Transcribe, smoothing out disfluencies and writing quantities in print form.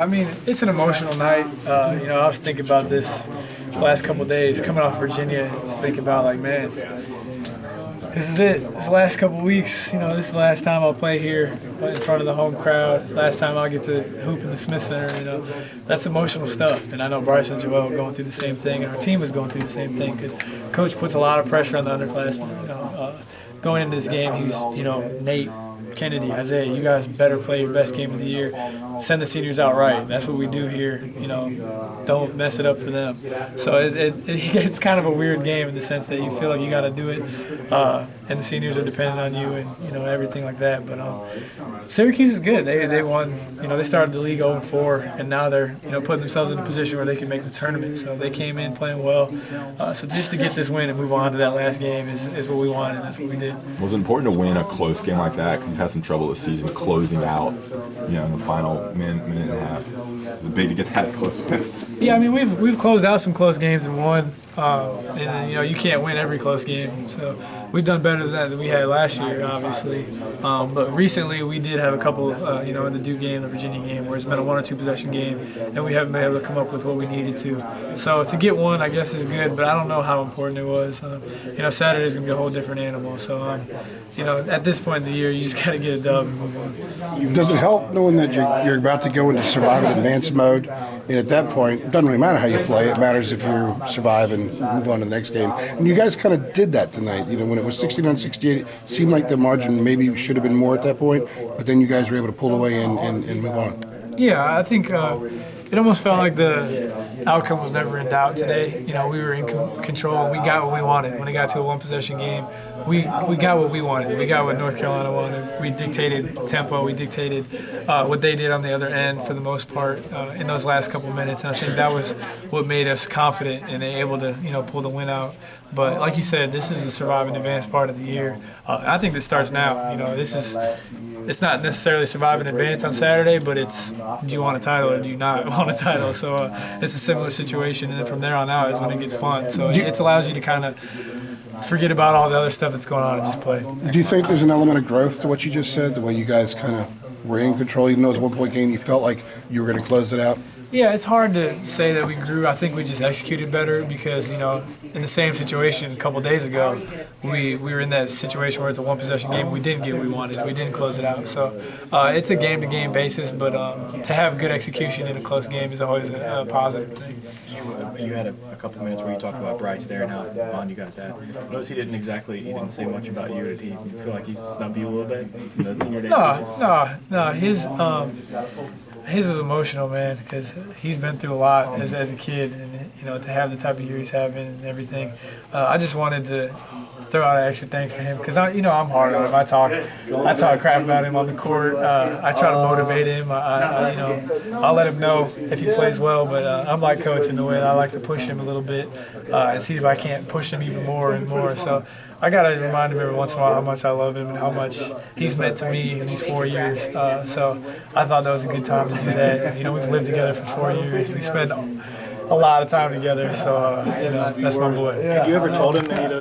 I mean, it's an emotional night. I was thinking about this last couple of days, coming off Virginia, just thinking about like, man, this is it. This last couple of weeks, this is the last time I'll play here in front of the home crowd. Last time I'll get to hoop in the Smith Center. That's emotional stuff. And I know Bryce and Joel are going through the same thing, and our team is going through the same thing because Coach puts a lot of pressure on the underclassmen. Going into this game, he's, Nate, Kennedy, Isaiah, you guys better play your best game of the year. Send the seniors out right. That's what we do here. Don't mess it up for them. So it's kind of a weird game in the sense that you feel like you got to do it, and the seniors are dependent on you and everything like that. But Syracuse is good. They won. They started the league 0-4, and now they're putting themselves in a position where they can make the tournament. So they came in playing well. So just to get this win and move on to that last game is what we wanted, and that's what we did. Was it important to win a close game like that? Because you've had some trouble this season closing out, in the final minute and a half. It was big to get that close. Yeah, I mean we've closed out some close games and won, and you can't win every close game. So we've done better than that than we had last year, obviously. But recently we did have a couple, in the Duke game, the Virginia game, where it's been a 1 or 2 possession game, and we haven't been able to come up with what we needed to. So to get one, I guess, is good, but I don't know how important it was. Saturday's gonna be a whole different animal. So at this point in the year, you just got to get a dub and move on. Does it help knowing that you're about to go into survive and advance mode? And at that point, it doesn't really matter how you play. It matters if you survive and move on to the next game. And you guys kind of did that tonight. When it was 69-68, it seemed like the margin maybe should have been more at that point. But then you guys were able to pull away and move on. Yeah, I think it almost felt like the outcome was never in doubt today. We were in control. We got what we wanted. When it got to a 1-possession game, we got what we wanted. We got what North Carolina wanted. We dictated tempo. We dictated what they did on the other end for the most part in those last couple minutes. And I think that was what made us confident and able to pull the win out. But like you said, this is the survive and advance part of the year. I think this starts now. It's not necessarily survive and advance on Saturday, but it's do you want a title or do you not want a title? So it's a similar situation, and then from there on out is when it gets fun. So it allows you to kind of forget about all the other stuff that's going on and just play. Do you think there's an element of growth to what you just said, the way you guys kind of were in control, even though it was a 1-point game, you felt like you were going to close it out? Yeah, it's hard to say that we grew. I think we just executed better because, in the same situation a couple days ago, we were in that situation where it's a 1-possession game. We didn't get what we wanted. We didn't close it out. So it's a game-to-game basis, but to have good execution in a close game is always a positive thing. You had a couple minutes where you talked about Bryce there and how on you guys had. Notice he didn't say much about you. Did he feel like he snubbed you a little bit in the senior day? No. His was emotional, man, because he's been through a lot as a kid, and to have the type of year he's having and everything. I just wanted to throw out an extra thanks to him because I'm hard on him. I talk crap about him on the court. I try to motivate him. I'll let him know if he plays well, but I'm like Coach in the way that I like to push him a little bit and see if I can't push him even more and more. So I gotta remind him every once in a while how much I love him and how much he's meant to me in these 4 years. So I thought that was a good time to do that. We've lived together for 4 years. We spent a lot of time together. So that's my boy. Have you ever told him any of those